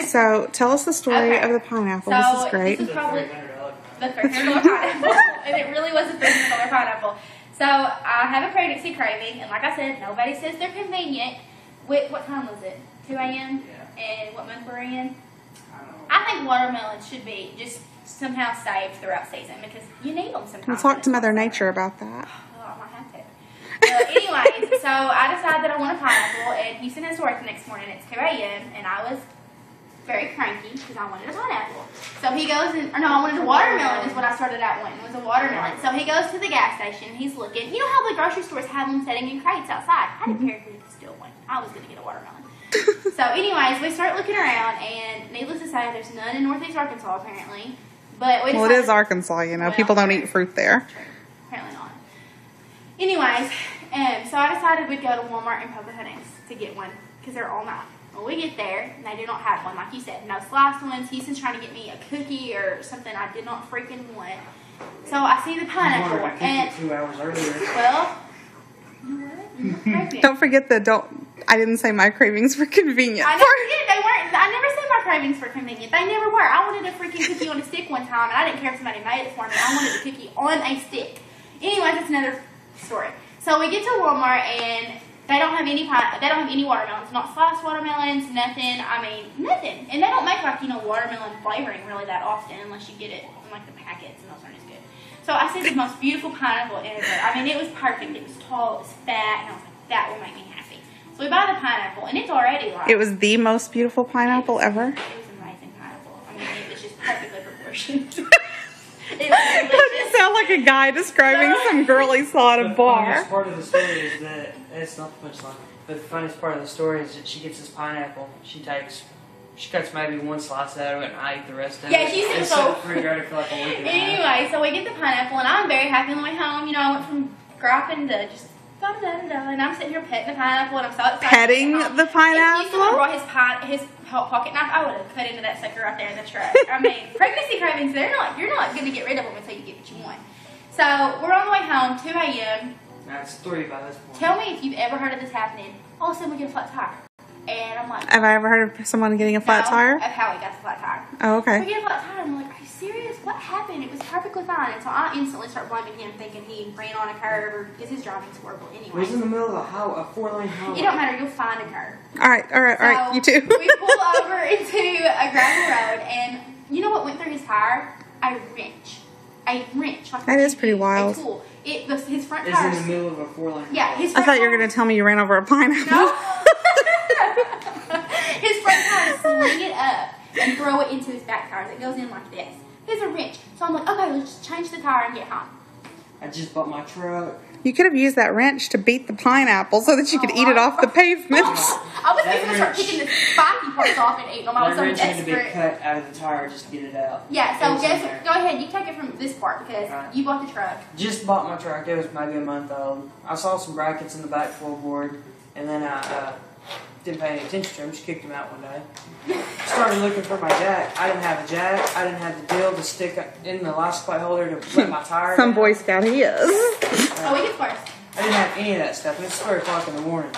So tell us the story of the pineapple. So, this is great. This is probably the $300 pineapple. And it really was a $300 pineapple. So I have a pregnancy craving, and like I said, nobody says they're convenient. What time was it? 2 a.m.? Yeah. And what month we're in? I think watermelons should be just somehow saved throughout season because you need them sometimes. We'll talk to Mother Nature about that. Well, I might have to. Anyways, so I decided that I want a pineapple, and Houston has to work the next morning. It's 2 a.m., and I was very cranky because I wanted a pineapple. So he goes and, or no, I wanted a watermelon is what I started out wanting, was a watermelon. So he goes to the gas station, he's looking. You know how the grocery stores have them setting in crates outside? I didn't care if he could steal one. I was going to get a watermelon. So anyways, we start looking around, and needless to say, there's none in Northeast Arkansas apparently. But we decided, well, it is Arkansas, you know. Well, people don't eat fruit there. True. Apparently not. Anyways, so I decided we'd go to Walmart and Pocahontas to get one because they're all night. Well, we get there, and they do not have one, like you said. No sliced ones. Houston's trying to get me a cookie or something I did not freaking want. So I see the pineapple, and 2 hours earlier. Well, you know what? Don't forget the I didn't say my cravings were convenient. I never did. They weren't. I never said my cravings were convenient. They never were. I wanted a freaking cookie on a stick one time, and I didn't care if somebody made it for me. I wanted a cookie on a stick. Anyways, that's another story. So we get to Walmart, and they don't have any watermelons, not sliced watermelons, nothing. I mean, nothing. And they don't make like, you know, watermelon flavoring really that often unless you get it in like the packets, and those aren't as good. So I see the most beautiful pineapple ever. I mean, it was perfect. It was tall, it was fat, and I was like, that will make me happy. So we buy the pineapple, and it's already like... It was the most beautiful pineapple ever? It was amazing pineapple. I mean, it was just perfectly proportioned. It was delicious. You sound like a guy describing some girl he saw at a bar. The funniest part of the story is that, it's not the punchline, but the funniest part of the story is that she gets this pineapple, she cuts maybe one slice out of it, and I eat the rest of it. Yeah, she's so... It's so refrigerator for like a week and a half. Anyway, so we get the pineapple, and I'm very happy on the way home. You know, I went from griping to just da-da-da-da-da, and I'm sitting here petting the pineapple, and I'm so excited. Petting the pineapple? If Houston brought his pocket knife, I would have cut into that sucker right there in the truck. I mean, pregnancy cravings, you're not going to get rid of them until you get what you want. So we're on the way home, 2 a.m. That's 3 by this point. Tell me if you've ever heard of this happening. All of a sudden we get a flat tire. And I'm like... Have I ever heard of someone getting a flat tire? Of how we got the flat tire. Oh, okay. We get a flat tire, and I'm like, are you serious? What happened? It was perfectly fine. And so I instantly start blaming him, thinking he ran on a curve, or because his driving's horrible anyway. It was in the middle of a 4-lane highway. It don't matter. You'll find a curve. All right. You too. We pull over into a gravel road, and you know what went through his tire? A wrench. A wrench. Like that is pretty wild. A tool. His front tire. It's in the middle of a 4-lane. Yeah, his I thought you were going to tell me you ran over a pineapple. No. His front tire, swing it up and throw it into his back tires. It goes in like this. Here's a wrench. So I'm like, okay, let's just change the tire and get home. I just bought my truck. You could have used that wrench to beat the pineapple so that you could eat it off the pavement. I was going to start picking the spiky parts off and eating them. I was so desperate. That wrench had to be cut out of the tire just to get it out. Yeah, so go ahead. You take it from this part because you bought the truck. Just bought my truck. It was maybe a month old. I saw some brackets in the back floorboard, and then I didn't pay any attention to them. Just kicked them out one day. Started looking for my jack. I didn't have a jack. I didn't have the deal to stick in the license plate holder to let my tire Some down. Boy Scout he is. Oh, we get first. I didn't have any of that stuff. It's 3 o'clock in the morning.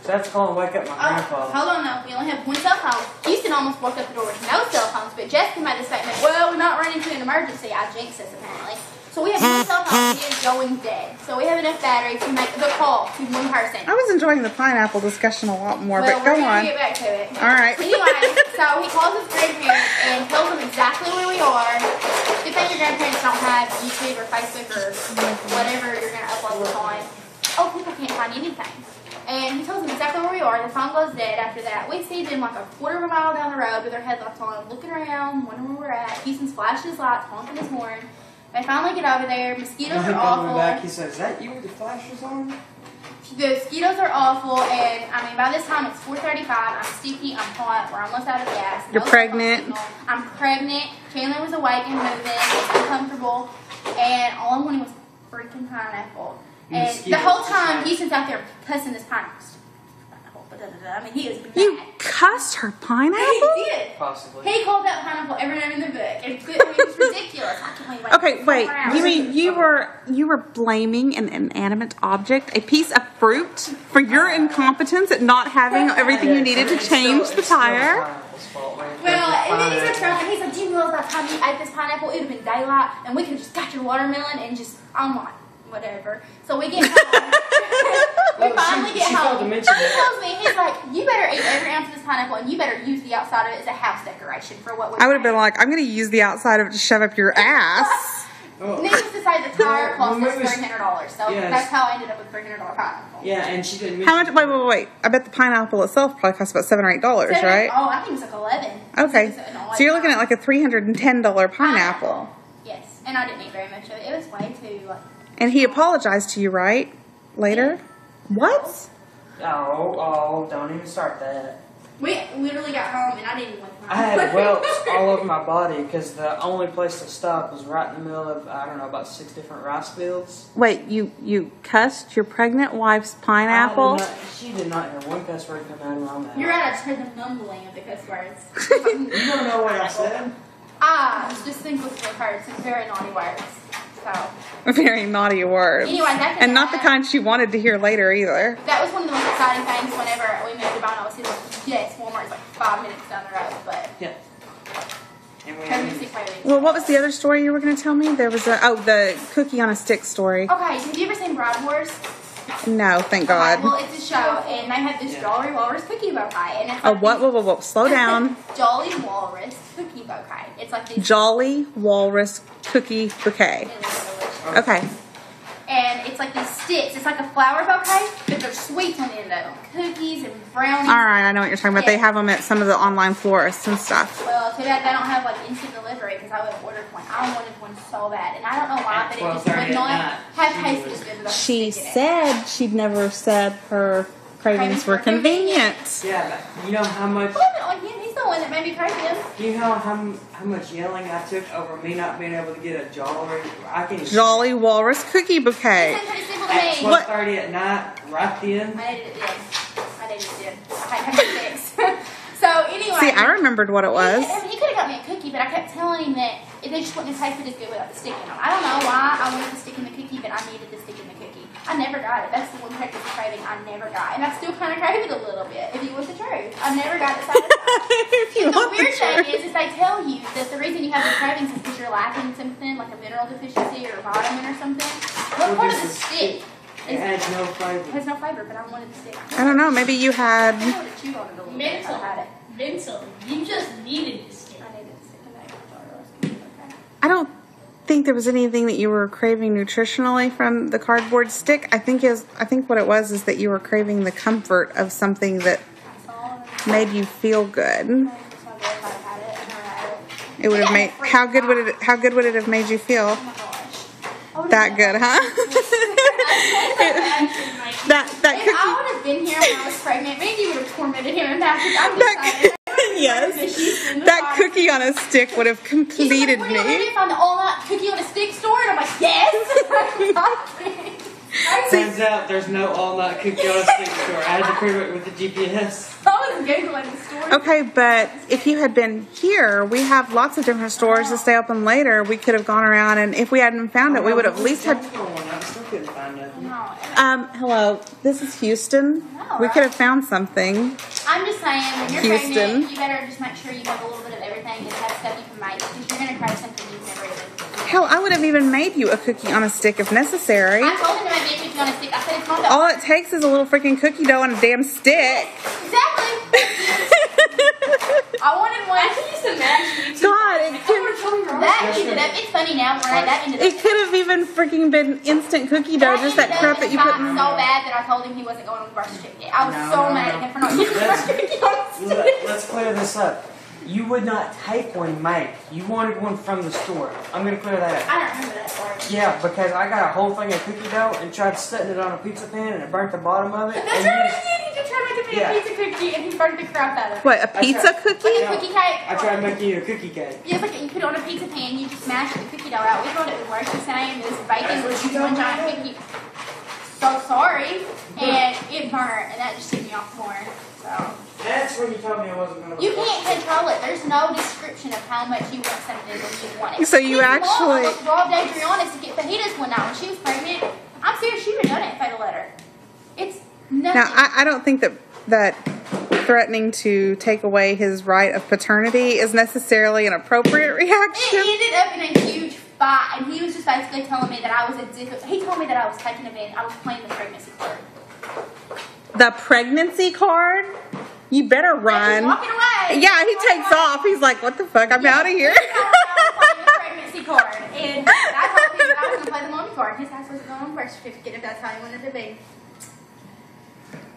So I have to call and wake up my grandfather. Hold on now. We only have one cell phone. Houston almost walked up the door with no cell phones, but Jessica made the statement, well, we're not running into an emergency. I jinxed us, apparently. So we have one cell phone. He is going dead. So we have enough battery to make the call to one person. I was enjoying the pineapple discussion a lot more, well, but go on. We're going to get back to it. All right. Anyway, so he calls his grandparents and tells them exactly where we are. Good thing your grandparents don't have YouTube or Facebook or whatever you're going to upload this on. Oh, people can't find anything. And he tells them exactly where we are. The phone goes dead after that. We see them like a quarter of a mile down the road with their headlights on, looking around, wondering where we're at. Houston's flashing his lights, honking his horn. They finally get over there. Mosquitoes are awful. Back, he says, is that you with the flashes on? The mosquitoes are awful, and I mean, by this time it's 4:35. I'm sticky, I'm hot, we're almost out of gas. You're pregnant. I'm pregnant. Chandler was awake and moving. It's uncomfortable, and all I wanted was freaking pineapple. And the whole time, Houston's out there cussing this pineapple. I mean, he was mad. You cussed her pineapple? He did. Possibly. He called that pineapple every name in the book. It's ridiculous. I can't wait. Okay, wait. You mean you were blaming an inanimate object, a piece of fruit, for your incompetence at not having everything you needed to change the tire? Well, and then he starts crying. He's like, "Do you know by the time you ate this pineapple, it would have been daylight, and we could have just got your watermelon and just." I'm like, whatever. So we get home. We finally get home. He tells me, he's like, "You better eat every ounce of this pineapple, and you better use the outside of it as a house decoration for what we." I would have been like, "I'm going to use the outside of it to shove up your ass." Needless to say, the tire cost us $300, so that's how I ended up with $300 pineapple. Yeah, and she didn't. How much? Wait. I bet the pineapple itself probably cost about $7 or $8, right? Oh, I think it was like $11. Okay, so you're looking at like a $310 pineapple. Yes, and I didn't eat very much of it. It was way too like. And he apologized to you, right? Later? What? Oh, don't even start that. We literally got home and I didn't even went home. I had welts all over my body because the only place to stop was right in the middle of, I don't know, about 6 different rice fields. Wait, you cussed your pregnant wife's pineapple? She did not hear one cuss word come out of my mouth. You're right, I just heard the mumbling of the cuss words. You don't know what I said? I distinctly heard some very naughty words. So. Very naughty words. Anyway, and not the kind she wanted to hear later either. That was one of the most exciting things whenever we moved to Bino. Yes, Walmart's like 5 minutes down the road, but. Yeah. Well, what was the other story you were going to tell me? There was the cookie on a stick story. Okay, so have you ever seen Bride Wars? No, thank God. Okay, well, it's a show, and they have this Jolly Walrus cookie bouquet. And it's like what? Slow down. Jolly Walrus cookie bouquet. It's like this. Jolly Walrus cookie bouquet. Okay. And it's like these sticks. It's like a flower bouquet, but there's sweets on the end of them. Cookies and brownies. All right, I know what you're talking about. Yeah. They have them at some of the online florists and stuff. Well, too bad they don't have like instant delivery because I would have ordered one. I wanted one so bad, and I don't know why, but it just would not have tasted as good as She said she'd never said her cravings were convenient. Yeah, but you know how much. Well, he's the one that made me crave them. You know how much yelling I took over me not being able to get a Jolly Walrus cookie bouquet. It's pretty simple to me. At 12:30 at night, right then. I needed it then. I had to have fix. So anyway. See, I remembered what it was. He could have got me a cookie, but I kept telling him that they just wouldn't have tasted as good without the stick in them. I don't know why I wanted the stick in the cookie, but I needed the stick in the cookie. I never got it. That's the one practice craving I never got. And I still kind of crave it a little bit, if you want the truth. I never got it satisfied. The weird thing is they tell you that the reason you have the cravings is because you're lacking something, like a mineral deficiency or a vitamin or something. What part of the stick? It has no flavor. It has no flavor, but I wanted the stick. I don't know. Maybe you had. I wanted to chew on it a little bit. I had it. Mental. You just needed the stick. I needed the stick in that. Okay. I don't think there was anything that you were craving nutritionally from the cardboard stick. I think what it was is that you were craving the comfort of something that made you feel good. It would have made how good would it have made you feel? That good, huh? that cookie. I would have been here when I was pregnant. Maybe you would have tormented him and Patrick. Yes. That cookie on a stick would have completed me. You found the all-night cookie on a stick store, and I'm like, yes. Turns out there's no all-night cookie on a stick store. I had to prove it with the GPS. I was Googling the store. Okay, but if you had been here, we have lots of different stores that stay open later. We could have gone around, and if we hadn't found it, we would have at least had. I still couldn't find nothing. Hello, this is Houston. We could have found something. I'm just saying, when you're Houston. pregnant, you better just make sure you have a little bit of everything and have stuff you can make, because you're going to crave something you've never even. Hell, I would have even made you a cookie on a stick if necessary. I told him to make me a cookie on a stick. I said it's not that. All it takes is a little freaking cookie dough on a damn stick. Exactly. I wanted one. I can just imagine you God, that ended up. It's funny now, right? That ended up. it could have even freaking been instant cookie dough, just that crap that you put in. So bad that I told him he wasn't going on the brush chicken. I was mad at him for not getting the brush chicken on a stick. Let's clear this up. You would not take one made. You wanted one from the store. I'm going to clear that up. I don't remember that story. Yeah, because I got a whole thing of cookie dough and tried setting it on a pizza pan and it burnt the bottom of it. That's right, he did try to make me a pizza cookie and he burned the crap out of it. What, a pizza cookie? Like a cookie cake. I tried making you a cookie cake. Yeah, it's like you put it on a pizza pan, you just smash the cookie dough out. We thought it would work the same as baking with one giant cookie. So sorry. And it burnt, and that just took me off more. about. That's when you told me I wasn't going to. You can't control it. There's no description of how much you want something when you want it. So you His actually- mom robbed Adriana's to get fajitas one night when she was pregnant. I'm serious, she would have done it if I'd have let her. It's nothing. Now, I don't think that threatening to take away his right of paternity is necessarily an appropriate reaction. It ended up in a huge fight, and he was just basically telling me that I was he told me that I was taking advantage. I was playing the pregnancy card. The pregnancy card? You better run. He's walking away. Yeah, he takes off. He's like, what the fuck? I'm out of here. I was playing the pregnancy card, and I told him that I was going to play the mommy card. His ass wasn't going on birth certificate if that's how he wanted to be.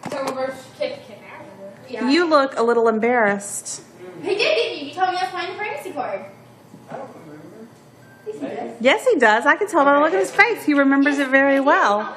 So birth certificate out of it. Yeah. You look a little embarrassed. He did, didn't you? You told me I was playing the pregnancy card. I don't remember. Yes, he does. Yes, he does. I can tell by the look at his face. He remembers it very well.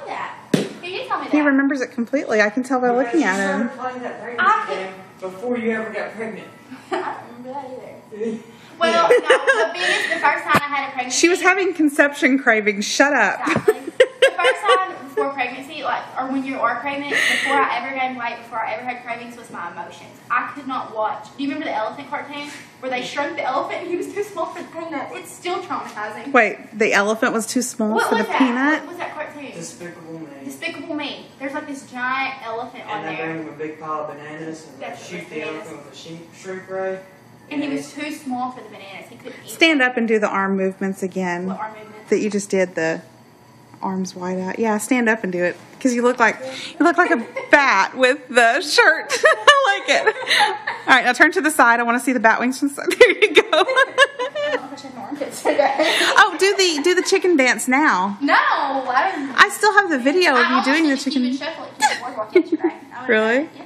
He did tell me that. He remembers it completely. I can tell by looking at him. You started playing that pregnancy game before you ever got pregnant. I don't remember that either. Well, no, the first time I had a pregnancy. She was having conception cravings. Shut up. Exactly. The first time before pregnancy, or when you are pregnant, before I ever gained weight, before I ever had cravings, was my emotions. I could not watch. Do you remember the elephant cartoon where they shrunk the elephant and he was too small for the peanut? It's still traumatizing. Wait, the elephant was too small What for was the that? peanut? What was that cartoon? Despicable Me. Despicable Me. There's like this giant elephant on And they there. bring him a big pile of bananas and they That's shoot what the bananas. elephant with a shrink ray. And he was too small for the bananas. He couldn't eat Stand up and do the arm movements again. what arm movement. That you just did, the arms wide out. Yeah, stand up and do it because you look like a bat with the shirt. I like it. All right, now turn to the side. I want to see the bat wings from the side. There you go. I don't know if I should have armpits today. Oh, do the chicken dance now. No, I didn't. I still have the video of you doing the chicken. You shuffle it to the boardwalk yesterday. Really? Yeah.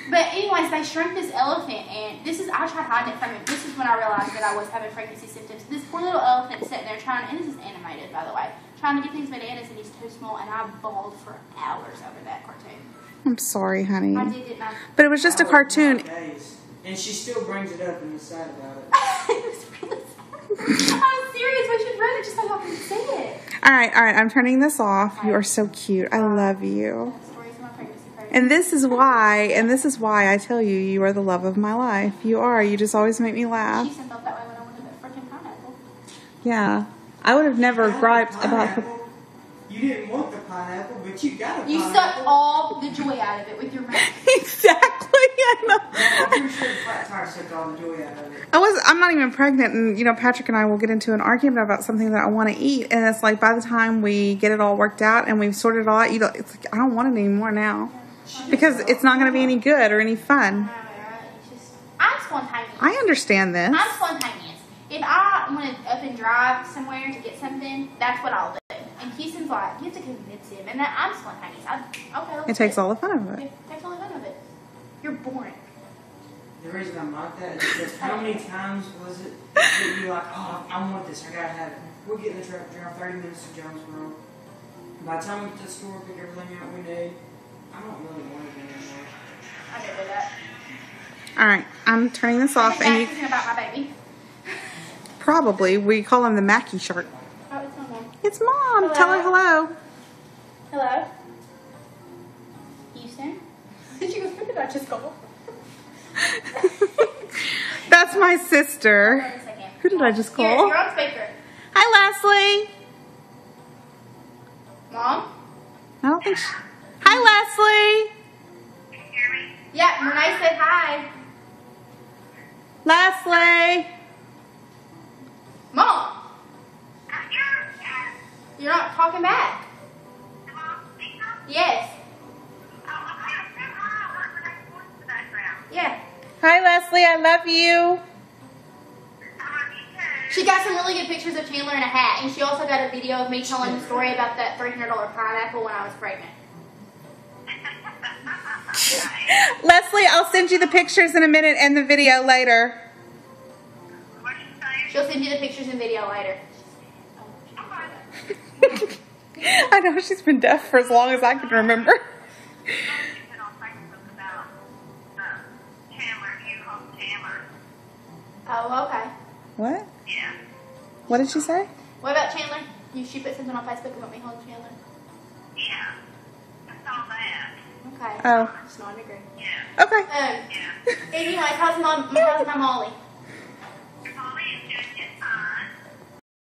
But anyways, they shrunk this elephant, and I tried hiding it from him. This is when I realized that I was having pregnancy symptoms. This poor little elephant sitting there trying, and this is animated, by the way, trying to get these bananas, and he's too small, and I bawled for hours over that cartoon. I'm sorry, honey. I did, didn't I? But it was just a cartoon. Days. And she still brings it up and is sad about it. It was really sad. I'm serious. We should run it just so y'all can see it. All right. I'm turning this off. You are so cute. I love you. Stories of my pregnancy. And this is why I tell you, you are the love of my life. You are. You just always make me laugh. She felt that way when I wanted that freaking pineapple. Yeah. I would have never griped about the... You didn't want the pineapple, but you got a pineapple. You sucked all the joy out of it with your mouth. Exactly. I know. I'm pretty sure the flat tire sucked all the joy out of it. I'm not even pregnant, and Patrick and I will get into an argument about something that I want to eat, and it's like by the time we get it all worked out and we've sorted it all out, it's like I don't want it anymore now because it's not going to be any good or any fun. I'm spontaneous. I understand this. I'm spontaneous. If I want to up and drive somewhere to get something, that's what I'll do. And Houston's like, you have to convince him, and I'm spontaneous. Okay, It takes all the fun of it. It takes all the fun of it. You're boring. The reason I'm like that is because how many times was it that you're like, oh, I want this, I gotta have it. We'll get in the truck, drive 30 minutes to Jonesboro. By the time we get to the store, pick everything out we need, I don't really want it anymore. I never do that. All right, I'm turning this off, and you Thinking about my baby. probably we call him the Mackie shark. Oh, it's my mom. It's Mom. Hello. Tell her hello. Hello? Houston? Did you who did I just call? That's my sister. Hold on a second. Who did I just call? You're on speaker. Hi, Leslie. Mom? I don't think she... Hi, Leslie. Yeah, Renee said hi. Leslie. Mom? You're not talking back. Yes. Yeah. Hi, Leslie. I love you. She got some really good pictures of Chandler in a hat, and she also got a video of me telling the story about that $300 pineapple when I was pregnant. Leslie, I'll send you the pictures in a minute and the video later. She'll send you the pictures and video later. I know she's been deaf for as long as I can remember. Oh, okay. What? Yeah. What did she say? What about Chandler? She put something on Facebook about me holding Chandler. Yeah. I saw that. Okay. Oh. Just not agree. Okay. Anyway, how's my Molly?